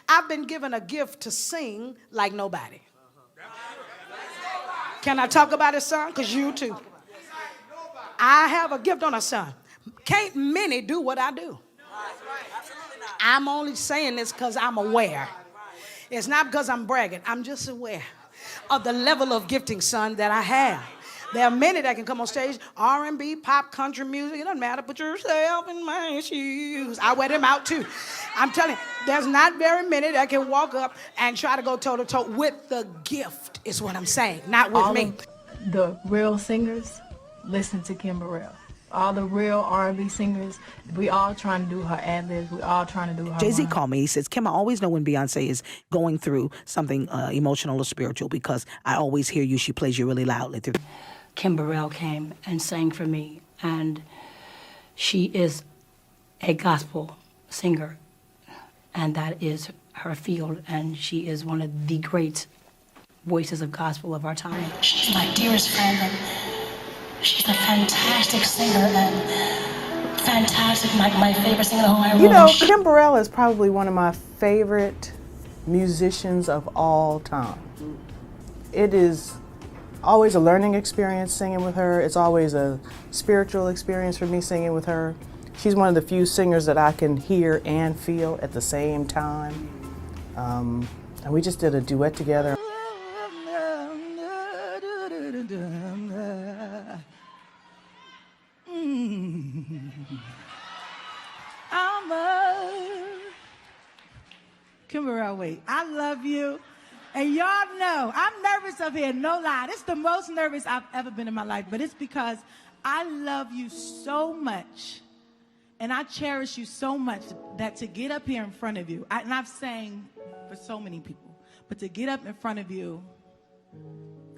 I've been given a gift to sing like nobody. Can I talk about it, son? Because you too. I have a gift on a son. Can't many do what I do. I'm only saying this because I'm aware. It's not because I'm bragging. I'm just aware of the level of gifting, son, that I have. There are many that can come on stage, R&B, pop, country music. It doesn't matter. Put yourself in my shoes. I wear them out too. I'm telling you, there's not very many that can walk up and try to go toe-to-toe with the gift, is what I'm saying, not with me. The real singers listen to Kim Burrell. All the real R&B singers, we all trying to do her ad-libs. We all trying to do her Jay-Z rhymes. called me. He says, Kim, I always know when Beyonce is going through something emotional or spiritual because I always hear you. She plays you really loudly. Kim Burrell came and sang for me, and she is a gospel singer, and that is her field, and she is one of the great voices of gospel of our time. She's my dearest friend, and she's a fantastic singer, and fantastic, my favorite singer in the whole wide world. You know, Kim Burrell is probably one of my favorite musicians of all time. It is always a learning experience singing with her. It's always a spiritual experience for me singing with her. She's one of the few singers that I can hear and feel at the same time. And we just did a duet together. Kim Burrell, wait. I love you. And y'all know, I'm nervous up here, no lie. This is the most nervous I've ever been in my life, but it's because I love you so much, and I cherish you so much that to get up here in front of you, and I've sang for so many people, but to get up in front of you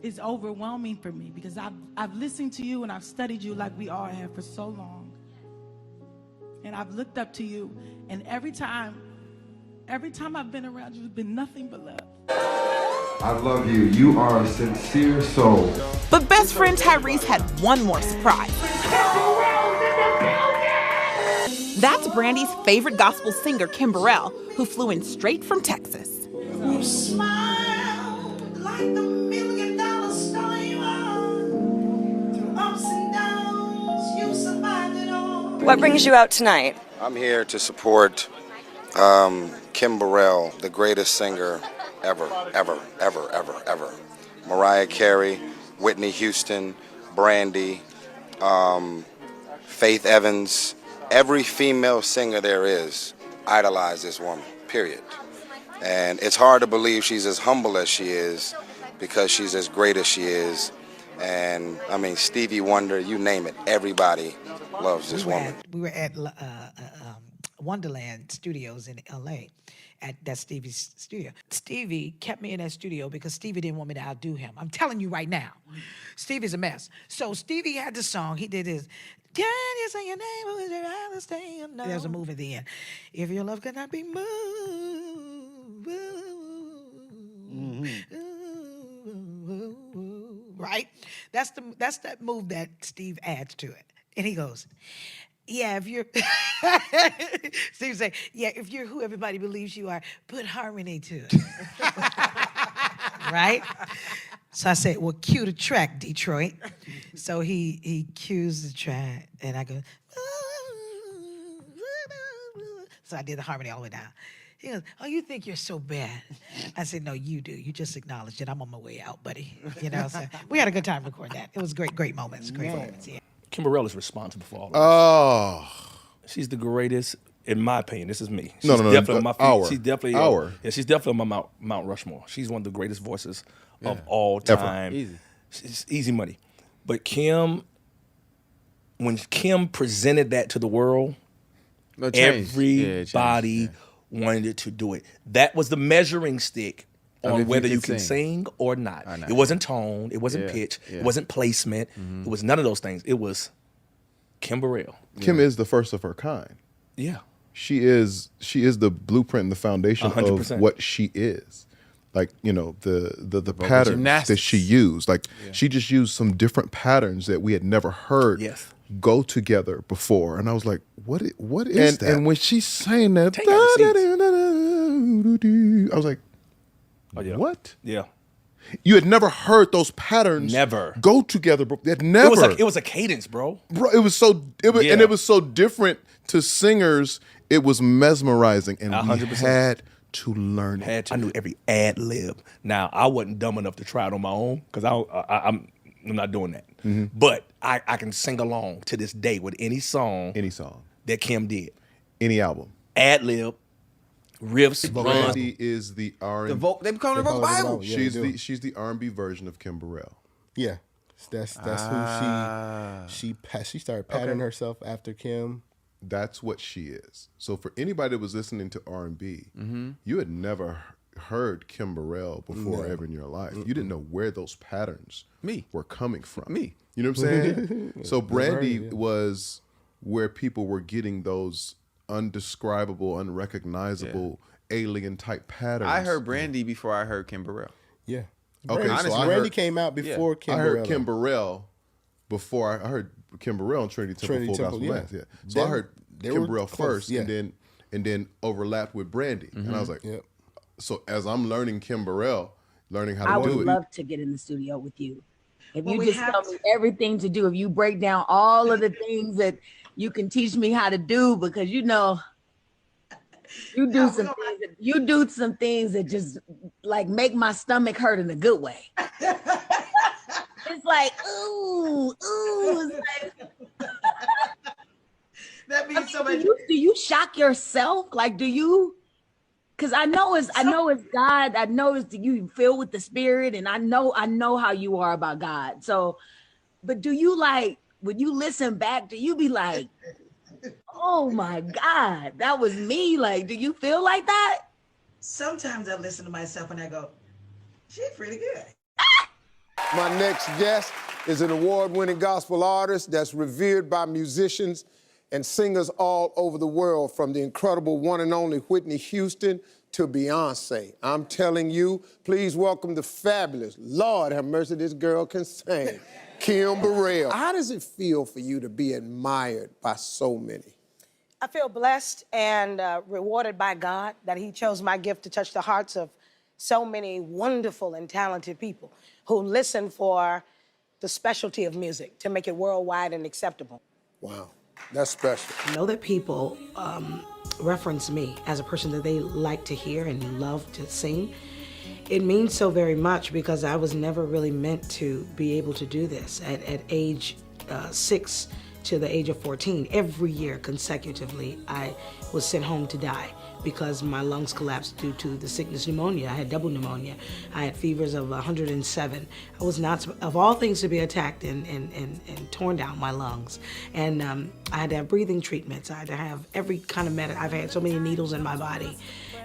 is overwhelming for me because I've listened to you and I've studied you like we all have for so long. And I've looked up to you, and every time I've been around you, it's been nothing but love. I love you. You are a sincere soul. But best friend Tyrese had one more surprise. That's Brandy's favorite gospel singer, Kim Burrell, who flew in straight from Texas. You smile like the $1 million star you are. Through ups and downs, you survived it all. What brings you out tonight? I'm here to support Kim Burrell, the greatest singer ever. Mariah Carey, Whitney Houston, Brandy, Faith Evans. Every female singer there is idolize this woman, period. And it's hard to believe she's as humble as she is because she's as great as she is. And, I mean, Stevie Wonder, you name it, everybody loves this woman. We were at Wonderland Studios in L.A. That's Stevie's studio. Stevie kept me in that studio because Stevie didn't want me to outdo him. I'm telling you right now, Stevie's a mess. So Stevie had the song. He did his, can you say your name or is it rather stay unknown? There's a move at the end. If your love could not be moved. Right? That's that move that Steve adds to it. And he goes, yeah, if you're, Steve say, yeah, if you're who everybody believes you are, put harmony to it. Right? So I said, well, cue the track, Detroit. So he cues the track, and I go, so I did the harmony all the way down. He goes, oh, you think you're so bad. I said, no, you do. You just acknowledged it. I'm on my way out, buddy. You know, so we had a good time recording that. It was great moments, moments, yeah. Kim Burrell is responsible for all of this. Oh. She's the greatest, in my opinion. This is me. She's definitely on my feet. Our. She's definitely she's definitely on my Mount Rushmore. She's one of the greatest voices of all time. Ever. Easy. It's easy money. But Kim, when Kim presented that to the world, everybody wanted to do it. That was the measuring stick on whether you can sing or not. It wasn't tone, it wasn't pitch, it wasn't placement, it was none of those things. It was Kim Burrell. Kim is the first of her kind. Yeah. She is the blueprint and the foundation 100%. of what she is. Like, you know, the patterns that she used. Like she just used some different patterns that we had never heard go together before. And I was like, what is that? And when she's saying that, do. I was like, Oh, yeah. what? Yeah. You had never heard those patterns Never go together, bro. That never. It was a cadence, bro. Bro, and it was so different to singers. It was mesmerizing, and 100%. We had to learn it. I knew every ad lib. Now I wasn't dumb enough to try it on my own because I'm not doing that. Mm-hmm. But I can sing along to this day with any song that Kim did, any album, ad lib. Riffs, Brandy is the R&B. They call her the Bible. She's the R&B version of Kim Burrell. Yeah, that's who she started patterning herself after Kim. That's what she is. So for anybody that was listening to R&B, you had never heard Kim Burrell before ever in your life. You didn't know where those patterns were coming from. You know what I'm saying? So Brandy was where people were getting those undescribable, unrecognizable, alien type patterns. I heard Brandy before I heard Kim Burrell. Yeah. Okay, honestly, so Brandy came out before Kim Burrell. I heard Kim Burrell before I heard Kim Burrell on Trinity Temple Full Gospel Mass. Yeah. So I heard Kim Burrell first, and then overlapped with Brandy, and I was like, so as I'm learning Kim Burrell, learning how to do it. I would love to get in the studio with you. If you just tell me everything to do, if you break down all of the things that you can teach me how to do, because you do some things that just like make my stomach hurt in a good way. It's like, ooh, it's like that means so much. Do you shock yourself? Like, do you? Because I know it's God. I know it's you filled with the Spirit, and I know how you are about God. So, but do you like when you listen back? Do you be like, oh my God, that was me? Like, do you feel like that? Sometimes I listen to myself and I go, she's pretty good. My next guest is an award-winning gospel artist that's revered by musicians and singers all over the world, from the incredible one and only Whitney Houston to Beyonce. I'm telling you, please welcome the fabulous, Lord have mercy, this girl can sing, Kim Burrell. How does it feel for you to be admired by so many? I feel blessed and rewarded by God that he chose my gift to touch the hearts of so many wonderful and talented people who listen for the specialty of music to make it worldwide and acceptable. Wow, that's special. I know that people reference me as a person that they like to hear and love to sing. It means so very much because I was never really meant to be able to do this. At age 6 to the age of 14, every year consecutively, I was sent home to die because my lungs collapsed due to the sickness pneumonia. I had double pneumonia. I had fevers of 107. I was not, of all things, to be attacked and torn down my lungs. And I had to have breathing treatments. I had to have every kind of medicine. I've had so many needles in my body.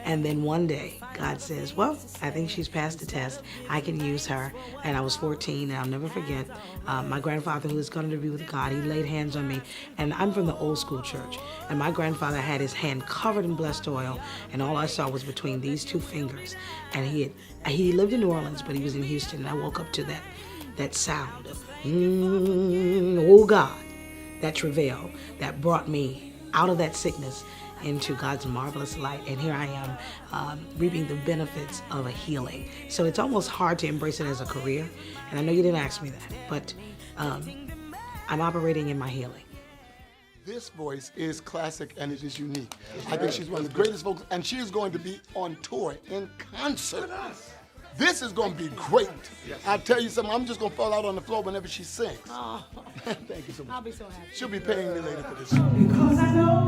And then one day, God says, well, I think she's passed the test. I can use her. And I was 14, and I'll never forget. My grandfather, who was going to be with God, he laid hands on me. And I'm from the old school church. And my grandfather had his hand covered in blessed oil, and all I saw was between these two fingers. And he lived in New Orleans, but he was in Houston, and I woke up to that sound of, oh God, that travail that brought me out of that sickness into God's marvelous light, and here I am reaping the benefits of a healing. So it's almost hard to embrace it as a career, and I know you didn't ask me that, but I'm operating in my healing. This voice is classic and it is unique. I think she's one of the greatest vocals, and she is going to be on tour in concert. This is going to be great. I tell you something, I'm just going to fall out on the floor whenever she sings. Oh. Thank you so much. I'll be so happy. She'll be paying me later for this. Because I know